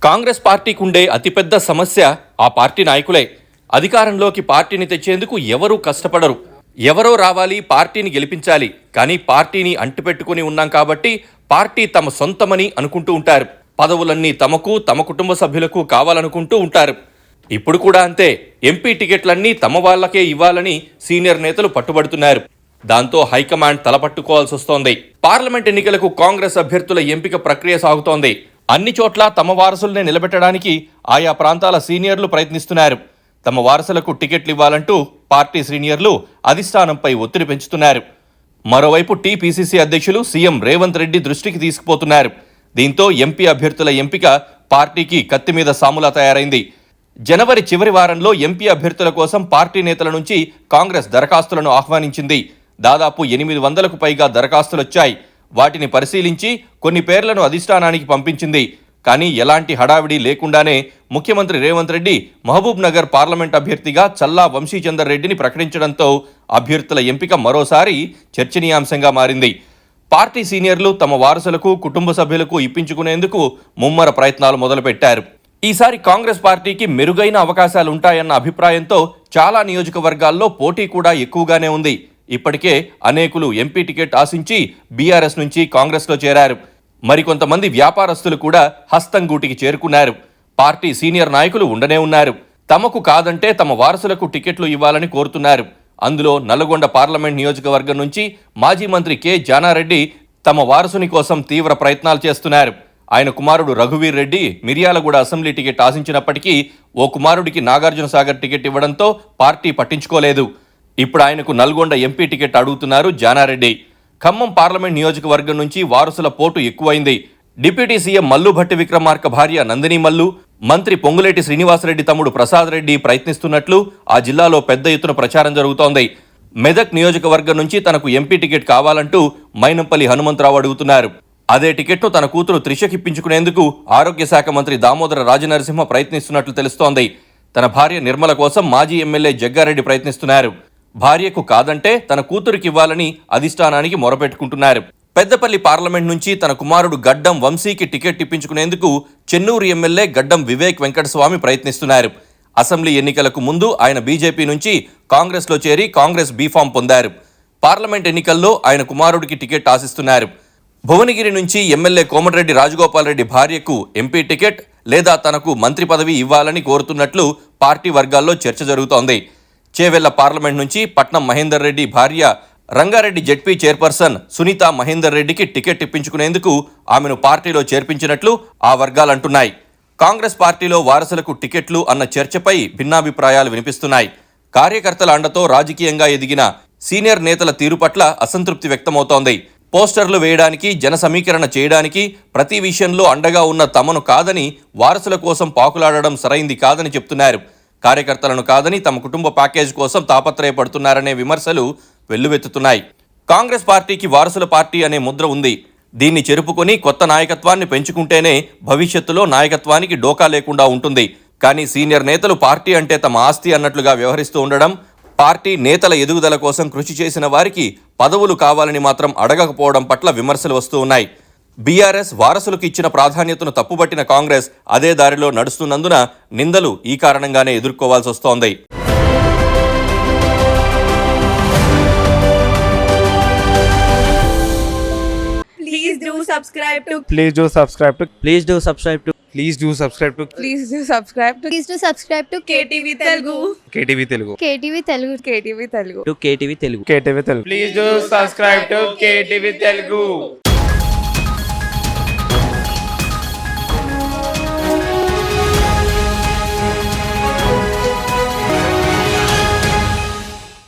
కాంగ్రెస్ పార్టీకి ఉండే అతిపెద్ద సమస్య ఆ పార్టీ నాయకులే. అధికారంలోకి పార్టీని తెచ్చేందుకు ఎవరూ కష్టపడరు. ఎవరో రావాలి, పార్టీని గెలిపించాలి. కానీ పార్టీని అంటిపెట్టుకుని ఉన్నాం కాబట్టి పార్టీ తమ సొంతమని అనుకుంటూ ఉంటారు. పదవులన్నీ తమకు, తమ కుటుంబ సభ్యులకు కావాలనుకుంటూ ఉంటారు. ఇప్పుడు కూడా అంతే. ఎంపీ టికెట్లన్నీ తమ వాళ్లకే ఇవ్వాలని సీనియర్ నేతలు పట్టుబడుతున్నారు. దాంతో హైకమాండ్ తలపట్టుకోవాల్సి వస్తోంది. పార్లమెంట్ ఎన్నికలకు కాంగ్రెస్ అభ్యర్థుల ఎంపిక ప్రక్రియ సాగుతోంది. అన్ని చోట్ల తమ వారసుల్నే నిలబెట్టడానికి ఆయా ప్రాంతాల సీనియర్లు ప్రయత్నిస్తున్నారు. తమ వారసులకు టికెట్లు ఇవ్వాలంటూ పార్టీ సీనియర్లు అధిష్టానంపై ఒత్తిడి పెంచుతున్నారు. మరోవైపు టీపీసీసీ అధ్యక్షులు సీఎం రేవంత్ రెడ్డి దృష్టికి తీసుకుపోతున్నారు. దీంతో ఎంపీ అభ్యర్థుల ఎంపిక పార్టీకి కత్తి మీద సాములా తయారైంది. జనవరి చివరి వారంలో ఎంపీ అభ్యర్థుల కోసం పార్టీ నేతల నుంచి కాంగ్రెస్ దరఖాస్తులను ఆహ్వానించింది. దాదాపు 800కు పైగా దరఖాస్తులొచ్చాయి. వాటిని పరిశీలించి కొన్ని పేర్లను అధిష్టానానికి పంపించింది. కానీ ఎలాంటి హడావిడి లేకుండానే ముఖ్యమంత్రి రేవంత్ రెడ్డి మహబూబ్ నగర్ పార్లమెంట్ అభ్యర్థిగా చల్లా వంశీచందర్ రెడ్డిని ప్రకటించడంతో అభ్యర్థుల ఎంపిక మరోసారి చర్చనీయాంశంగా మారింది. పార్టీ సీనియర్లు తమ వారసులకు, కుటుంబ సభ్యులకు ఇప్పించుకునేందుకు ముమ్మర ప్రయత్నాలు మొదలుపెట్టారు. ఈసారి కాంగ్రెస్ పార్టీకి మెరుగైన అవకాశాలుంటాయన్న అభిప్రాయంతో చాలా నియోజకవర్గాల్లో పోటీ కూడా ఎక్కువగానే ఉంది. ఇప్పటికే అనేకులు ఎంపీ టికెట్ ఆశించి బీఆర్ఎస్ నుంచి కాంగ్రెస్లో చేరారు. మరికొంతమంది వ్యాపారస్తులు కూడా హస్తంగూటికి చేరుకున్నారు. పార్టీ సీనియర్ నాయకులు ఉండనే ఉన్నారు. తమకు కాదంటే తమ వారసులకు టికెట్లు ఇవ్వాలని కోరుతున్నారు. అందులో నల్లగొండ పార్లమెంట్ నియోజకవర్గం నుంచి మాజీ మంత్రి కె జానారెడ్డి తమ వారసుని కోసం తీవ్ర ప్రయత్నాలు చేస్తున్నారు. ఆయన కుమారుడు రఘువీర్ రెడ్డి మిర్యాలగూడ అసెంబ్లీ టికెట్ ఆశించినప్పటికీ ఓ కుమారుడికి నాగార్జున సాగర్ టికెట్ ఇవ్వడంతో పార్టీ పట్టించుకోలేదు. ఇప్పుడు ఆయనకు నల్గొండ ఎంపీ టికెట్ అడుగుతున్నారు జానారెడ్డి. ఖమ్మం పార్లమెంట్ నియోజకవర్గం నుంచి వారసుల పోటు ఎక్కువైంది. డిప్యూటీ సీఎం మల్లు భట్టి విక్రమార్క భార్య నందిని మల్లు, మంత్రి పొంగులేటి శ్రీనివాసరెడ్డి తమ్ముడు ప్రసాద్ రెడ్డి ప్రయత్నిస్తున్నట్లు ఆ జిల్లాలో పెద్ద ఎత్తున ప్రచారం జరుగుతోంది. మెదక్ నియోజకవర్గం నుంచి తనకు ఎంపీ టికెట్ కావాలంటూ మైనంపల్లి హనుమంతరావు అడుగుతున్నారు. అదే టికెట్ను తన కూతురు త్రిషకిప్పించుకునేందుకు ఆరోగ్య శాఖ మంత్రి దామోదర రాజనరసింహ ప్రయత్నిస్తున్నట్లు తెలుస్తోంది. తన భార్య నిర్మల కోసం మాజీ ఎమ్మెల్యే జగ్గారెడ్డి ప్రయత్నిస్తున్నారు. భార్యకు కాదంటే తన కూతురికి ఇవ్వాలని అధిష్టానానికి మొరపెట్టుకుంటున్నారు. పెద్దపల్లి పార్లమెంట్ నుంచి తన కుమారుడు గడ్డం వంశీకి టికెట్ ఇప్పించుకునేందుకు చెన్నూరు ఎమ్మెల్యే గడ్డం వివేక్ వెంకటస్వామి ప్రయత్నిస్తున్నారు. అసెంబ్లీ ఎన్నికలకు ముందు ఆయన బీజేపీ నుంచి కాంగ్రెస్లో చేరి కాంగ్రెస్ బీఫామ్ పొందారు. పార్లమెంట్ ఎన్నికల్లో ఆయన కుమారుడికి టికెట్ ఆశిస్తున్నారు. భువనగిరి నుంచి ఎమ్మెల్యే కోమటిరెడ్డి రాజగోపాల్ రెడ్డి భార్యకు ఎంపీ టికెట్ లేదా తనకు మంత్రి పదవి ఇవ్వాలని కోరుతున్నట్లు పార్టీ వర్గాల్లో చర్చ జరుగుతోంది. చేవెళ్ల పార్లమెంట్ నుంచి పట్నం మహేందర్ రెడ్డి భార్య రంగారెడ్డి జెడ్పీ చైర్పర్సన్ సునీత మహేందర్ రెడ్డికి టికెట్ ఇప్పించుకునేందుకు ఆమెను పార్టీలో చేర్పించినట్లు ఆ వర్గాలంటున్నాయి. కాంగ్రెస్ పార్టీలో వారసులకు టికెట్లు అన్న చర్చపై భిన్నాభిప్రాయాలు వినిపిస్తున్నాయి. కార్యకర్తల అండతో రాజకీయంగా ఎదిగిన సీనియర్ నేతల తీరు పట్ల అసంతృప్తి వ్యక్తమవుతోంది. పోస్టర్లు వేయడానికి, జన సమీకరణ చేయడానికి, ప్రతి విషయంలో అండగా ఉన్న తమను కాదని వారసుల కోసం పాకులాడడం సరైంది కాదని చెప్తున్నారు. కార్యకర్తలను కాదని తమ కుటుంబ ప్యాకేజ్ కోసం తాపత్రయపడుతున్నారనే విమర్శలు వెల్లువెత్తుతున్నాయి. కాంగ్రెస్ పార్టీకి వారసుల పార్టీ అనే ముద్ర ఉంది. దీన్ని చెరుపుకొని కొత్త నాయకత్వాన్ని పెంచుకుంటేనే భవిష్యత్తులో నాయకత్వానికి డోకా లేకుండా ఉంటుంది. కానీ సీనియర్ నేతలు పార్టీ అంటే తమ ఆస్తి అన్నట్లుగా వ్యవహరిస్తూ ఉండడం, పార్టీ నేతల ఎదుగుదల కోసం కృషి చేసిన వారికి పదవులు కావాలని మాత్రం అడగకపోవడం పట్ల విమర్శలు వస్తూ ఉన్నాయి. బీఆర్ఎస్ వారసులకు ఇచ్చిన ప్రాధాన్యతను తప్పుబట్టిన కాంగ్రెస్ అదే దారిలో నడుస్తున్నందున నిందలు ఈ కారణంగానే ఎదుర్కోవాల్సి వస్తోంది. Please do subscribe to Please do subscribe to Please do subscribe to Please do subscribe to Please do subscribe to Please do subscribe to KTV Telugu. KTV Telugu. KTV Telugu. KTV Telugu. KTV Telugu. KTV Telugu. Please do subscribe to KTV Telugu.